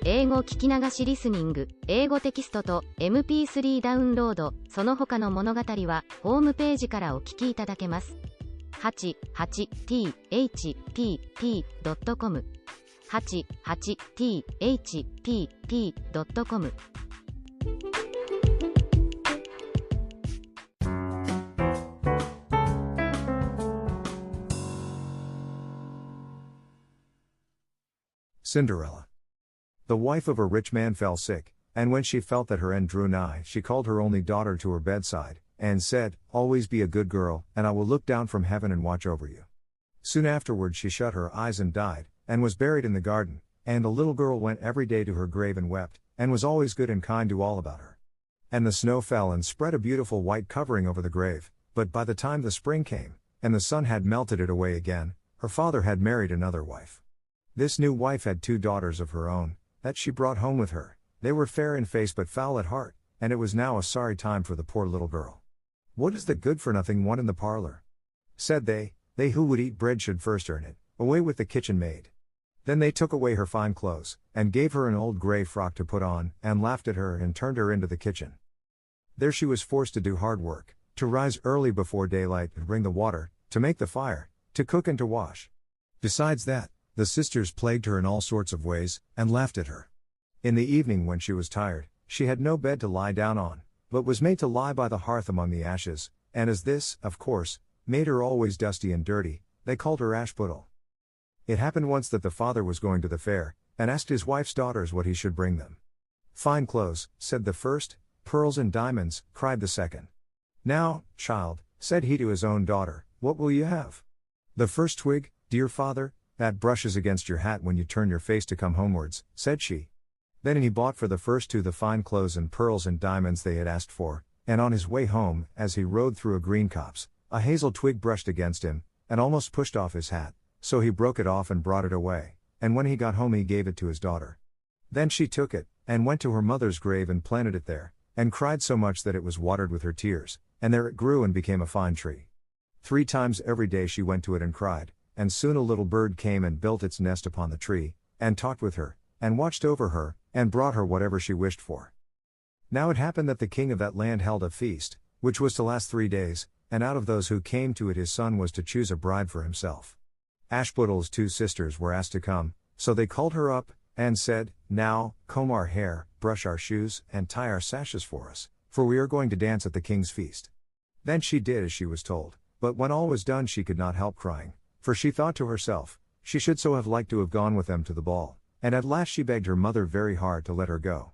英語聞き流しリスニング、英語テキストと MP3 ダウンロード、その他の物語はホームページからお聞きいただけます。88thpp.com 88thpp.com Cinderella. The wife of a rich man fell sick, and when she felt that her end drew nigh, she called her only daughter to her bedside, and said, "Always be a good girl, and I will look down from heaven and watch over you." Soon afterward she shut her eyes and died, and was buried in the garden, and the little girl went every day to her grave and wept, and was always good and kind to all about her. And the snow fell and spread a beautiful white covering over the grave, but by the time the spring came, and the sun had melted it away again, her father had married another wife. This new wife had 2 daughters of her own, that she brought home with her. They were fair in face but foul at heart, and it was now a sorry time for the poor little girl. "What is the good-for-nothing one in the parlor?" said they. "They who would eat bread should first earn it. Away with the kitchen maid." Then they took away her fine clothes, and gave her an old grey frock to put on, and laughed at her and turned her into the kitchen. There she was forced to do hard work, to rise early before daylight and bring the water, to make the fire, to cook and to wash. Besides that, the sisters plagued her in all sorts of ways, and laughed at her. In the evening when she was tired, she had no bed to lie down on, but was made to lie by the hearth among the ashes, and as this, of course, made her always dusty and dirty, they called her Ashputtel. It happened once that the father was going to the fair, and asked his wife's daughters what he should bring them. "Fine clothes," said the first. "Pearls and diamonds," cried the second. "Now, child," said he to his own daughter, "what will you have?" "The first twig, dear father, that brushes against your hat when you turn your face to come homewards," said she. Then he bought for the first 2 the fine clothes and pearls and diamonds they had asked for, and on his way home, as he rode through a green copse, a hazel twig brushed against him, and almost pushed off his hat, so he broke it off and brought it away, and when he got home he gave it to his daughter. Then she took it, and went to her mother's grave and planted it there, and cried so much that it was watered with her tears, and there it grew and became a fine tree. 3 times every day she went to it and cried, and soon a little bird came and built its nest upon the tree, and talked with her, and watched over her, and brought her whatever she wished for. Now it happened that the king of that land held a feast, which was to last 3 days, and out of those who came to it his son was to choose a bride for himself. Ashputtel's 2 sisters were asked to come, so they called her up, and said, "Now, comb our hair, brush our shoes, and tie our sashes for us, for we are going to dance at the king's feast." Then she did as she was told, but when all was done she could not help crying, for she thought to herself, she should so have liked to have gone with them to the ball, and at last she begged her mother very hard to let her go.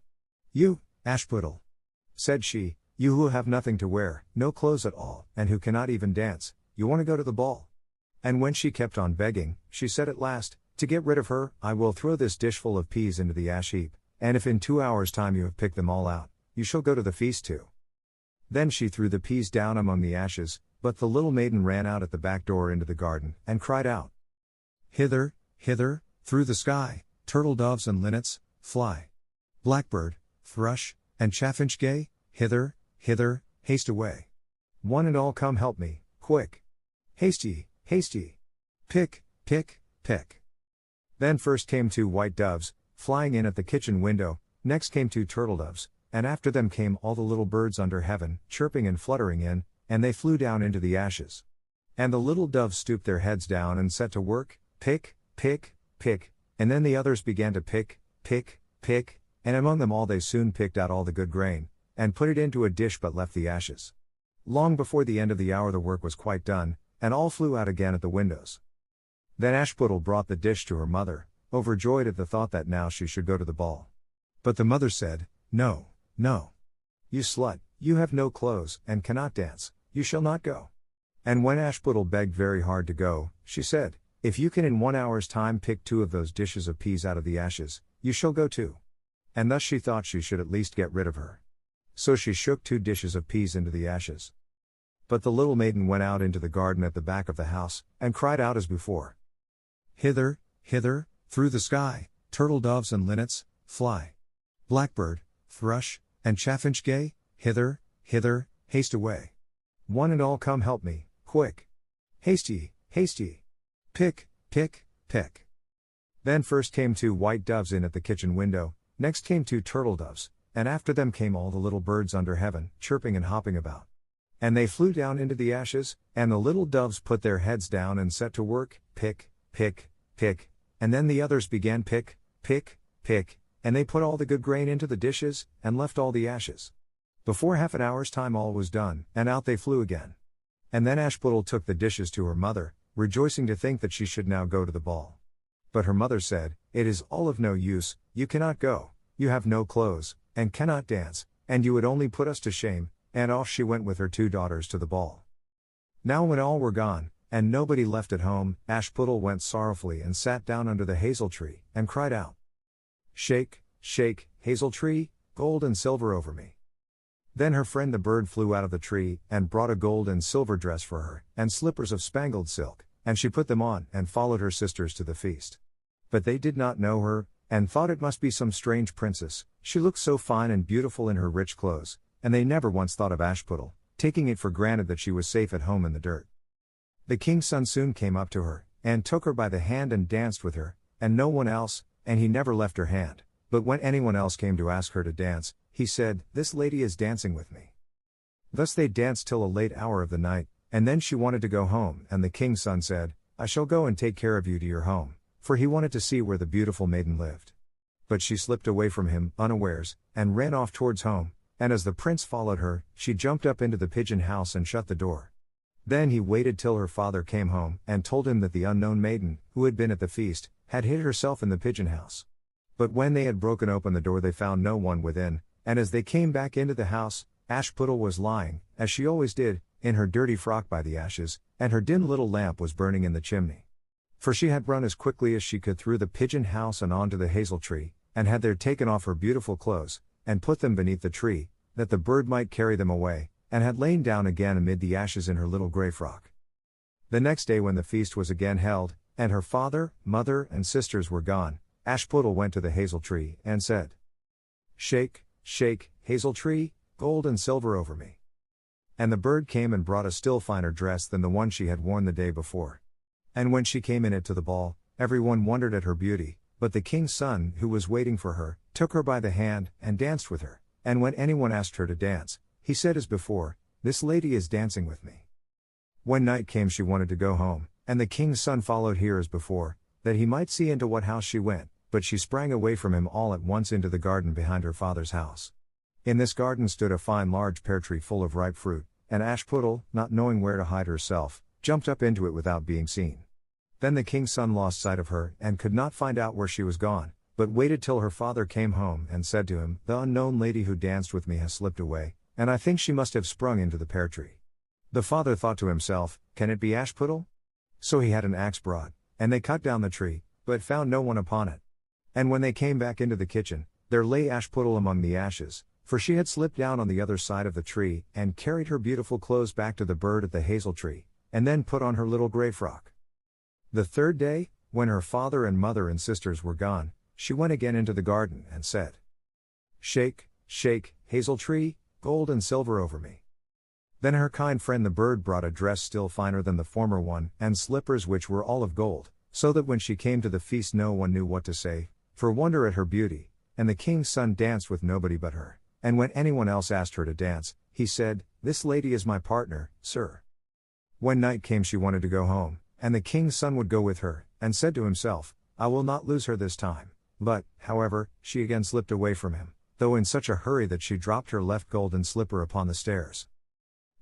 "You, Ashputtel," said she, "you who have nothing to wear, no clothes at all, and who cannot even dance, you want to go to the ball?" And when she kept on begging, she said at last, "To get rid of her, I will throw this dishful of peas into the ash heap, and if in 2 hours' time you have picked them all out, you shall go to the feast too." Then she threw the peas down among the ashes, but the little maiden ran out at the back door into the garden, and cried out, "Hither, hither, through the sky, turtle doves and linnets, fly. Blackbird, thrush, and chaffinch gay, hither, hither, haste away. One and all come help me, quick. Haste ye, haste ye. Pick, pick, pick." Then first came 2 white doves, flying in at the kitchen window, next came 2 turtle doves, and after them came all the little birds under heaven, chirping and fluttering in, and they flew down into the ashes. And the little doves stooped their heads down and set to work, pick, pick, pick, and then the others began to pick, pick, pick, and among them all they soon picked out all the good grain, and put it into a dish but left the ashes. Long before the end of the hour the work was quite done, and all flew out again at the windows. Then Ashputtel brought the dish to her mother, overjoyed at the thought that now she should go to the ball. But the mother said, "No, no. You slut, you have no clothes, and cannot dance, you shall not go." And when Ashputtel begged very hard to go, she said, "If you can in 1 hour's time pick 2 of those dishes of peas out of the ashes, you shall go too." And thus she thought she should at least get rid of her. So she shook 2 dishes of peas into the ashes. But the little maiden went out into the garden at the back of the house, and cried out as before, "Hither, hither, through the sky, turtle doves and linnets, fly. Blackbird, thrush, and chaffinch gay, hither, hither, haste away. One and all come help me, quick. Haste ye, haste ye. Pick, pick, pick." Then first came 2 white doves in at the kitchen window, Next came 2 turtle doves, and after them came all the little birds under heaven, chirping and hopping about. And they flew down into the ashes, and the little doves put their heads down and set to work, pick, pick, pick, and then the others began pick, pick, pick, and they put all the good grain into the dishes, and left all the ashes. Before half an hour's time all was done, and out they flew again. And then Ashputtel took the dishes to her mother, rejoicing to think that she should now go to the ball. But her mother said, "It is all of no use, you cannot go, you have no clothes, and cannot dance, and you would only put us to shame," and off she went with her 2 daughters to the ball. Now when all were gone, and nobody left at home, Ashputtel went sorrowfully and sat down under the hazel tree, and cried out, "Shake, shake, hazel tree, gold and silver over me." Then her friend the bird flew out of the tree, and brought a gold and silver dress for her, and slippers of spangled silk, and she put them on, and followed her sisters to the feast. But they did not know her, and thought it must be some strange princess, she looked so fine and beautiful in her rich clothes, and they never once thought of Ashputtel, taking it for granted that she was safe at home in the dirt. The king's son soon came up to her, and took her by the hand and danced with her, and no one else, and he never left her hand, but when anyone else came to ask her to dance, he said, "This lady is dancing with me." Thus they danced till a late hour of the night, and then she wanted to go home, and the king's son said, "I shall go and take care of you to your home," for he wanted to see where the beautiful maiden lived. But she slipped away from him, unawares, and ran off towards home, and as the prince followed her, she jumped up into the pigeon house and shut the door. Then he waited till her father came home, and told him that the unknown maiden, who had been at the feast, had hid herself in the pigeon house. But when they had broken open the door they found no one within, and as they came back into the house, Ashputtel was lying, as she always did, in her dirty frock by the ashes, and her dim little lamp was burning in the chimney. For she had run as quickly as she could through the pigeon house and on to the hazel tree, and had there taken off her beautiful clothes, and put them beneath the tree, that the bird might carry them away, and had lain down again amid the ashes in her little grey frock. The next day when the feast was again held, and her father, mother, and sisters were gone, Ashputtel went to the hazel tree, and said, "Shake, shake, hazel tree, gold and silver over me." And the bird came and brought a still finer dress than the one she had worn the day before. And when she came in it to the ball, everyone wondered at her beauty, but the king's son, who was waiting for her, took her by the hand, and danced with her, and when anyone asked her to dance, he said as before, "This lady is dancing with me." When night came she wanted to go home, and the king's son followed her as before, that he might see into what house she went, but she sprang away from him all at once into the garden behind her father's house. In this garden stood a fine large pear tree full of ripe fruit, and Ashputtel, not knowing where to hide herself, jumped up into it without being seen. Then the king's son lost sight of her, and could not find out where she was gone, but waited till her father came home, and said to him, "The unknown lady who danced with me has slipped away, and I think she must have sprung into the pear tree." The father thought to himself, "Can it be Ashputtel?" So he had an axe brought, and they cut down the tree, but found no one upon it. And when they came back into the kitchen, there lay Ashputtel among the ashes, for she had slipped down on the other side of the tree, and carried her beautiful clothes back to the bird at the hazel tree, and then put on her little grey frock. The third day, when her father and mother and sisters were gone, she went again into the garden, and said, "Shake, shake, hazel tree, gold and silver over me." Then her kind friend the bird brought a dress still finer than the former one, and slippers which were all of gold, so that when she came to the feast no one knew what to say, for wonder at her beauty, and the king's son danced with nobody but her, and when anyone else asked her to dance, he said, "This lady is my partner, sir." When night came she wanted to go home, and the king's son would go with her, and said to himself, "I will not lose her this time," but, however, she again slipped away from him, though in such a hurry that she dropped her left golden slipper upon the stairs.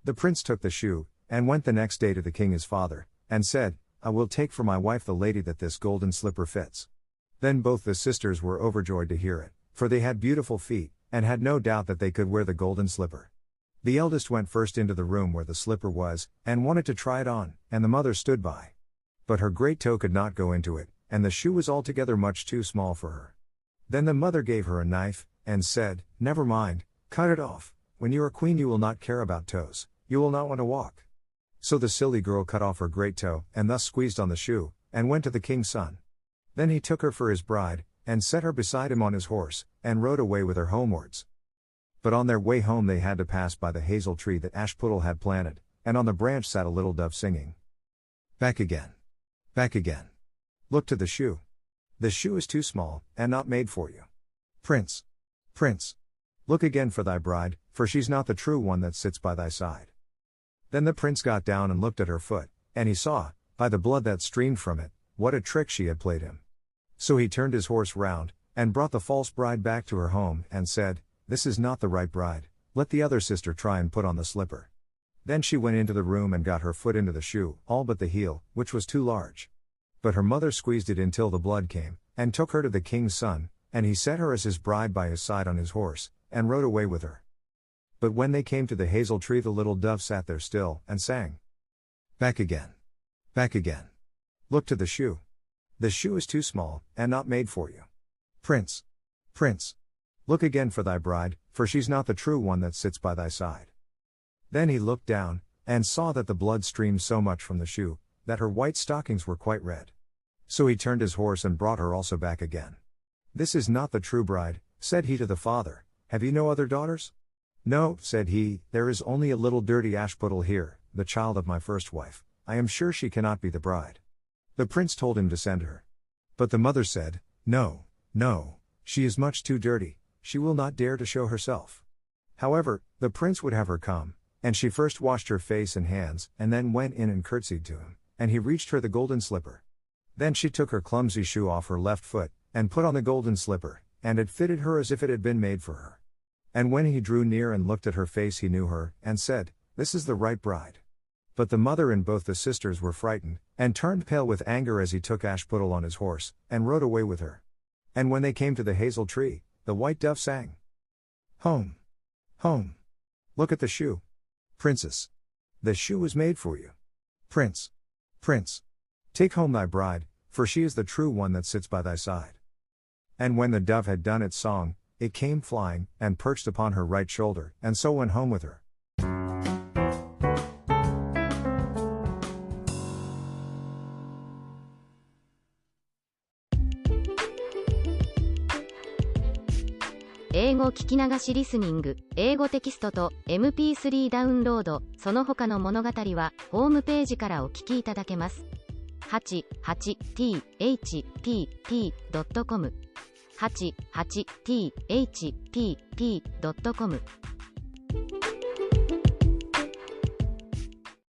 The prince took the shoe, and went the next day to the king his father, and said, "I will take for my wife the lady that this golden slipper fits." Then both the sisters were overjoyed to hear it, for they had beautiful feet, and had no doubt that they could wear the golden slipper. The eldest went first into the room where the slipper was, and wanted to try it on, and the mother stood by. But her great toe could not go into it, and the shoe was altogether much too small for her. Then the mother gave her a knife, and said, "Never mind, cut it off, when you are queen you will not care about toes, you will not want to walk." So the silly girl cut off her great toe, and thus squeezed on the shoe, and went to the king's son. Then he took her for his bride, and set her beside him on his horse, and rode away with her homewards. But on their way home they had to pass by the hazel tree that Ashputtel had planted, and on the branch sat a little dove singing, "Back again. Back again. Look to the shoe. The shoe is too small, and not made for you." Prince. Prince. Look again for thy bride, for she's not the true one that sits by thy side. Then the prince got down and looked at her foot, and he saw, by the blood that streamed from it, what a trick she had played him. So he turned his horse round, and brought the false bride back to her home, and said, This is not the right bride, let the other sister try and put on the slipper. Then she went into the room and got her foot into the shoe, all but the heel, which was too large. But her mother squeezed it until the blood came, and took her to the king's son, and he set her as his bride by his side on his horse, and rode away with her. But when they came to the hazel tree, the little dove sat there still, and sang. Back again. Back again. Look to the shoe. The shoe is too small, and not made for you. Prince. Prince. Look again for thy bride, for she's not the true one that sits by thy side. Then he looked down, and saw that the blood streamed so much from the shoe, that her white stockings were quite red. So he turned his horse and brought her also back again. This is not the true bride, said he to the father. Have you no other daughters? No, said he, there is only a little dirty ashputtel here, the child of my first wife. I am sure she cannot be the bride. The prince told him to send her. But the mother said, No, no, she is much too dirty, she will not dare to show herself. However, the prince would have her come, and she first washed her face and hands, and then went in and curtsied to him, and he reached her the golden slipper. Then she took her clumsy shoe off her left foot, and put on the golden slipper, and it fitted her as if it had been made for her. And when he drew near and looked at her face, he knew her, and said, This is the right bride. But the mother and both the sisters were frightened, and turned pale with anger as he took Ashputtel on his horse, and rode away with her. And when they came to the hazel tree, the white dove sang. Home. Home. Look at the shoe. Princess. The shoe was made for you. Prince. Prince. Take home thy bride, for she is the true one that sits by thy side. And when the dove had done its song, it came flying, and perched upon her right shoulder, and so went home with her. 英語聞き流しリスニング、英語テキストと MP3 ダウンロード、その他の物語はホームページからお聞きいただけます。88thpp.com 88thpp.com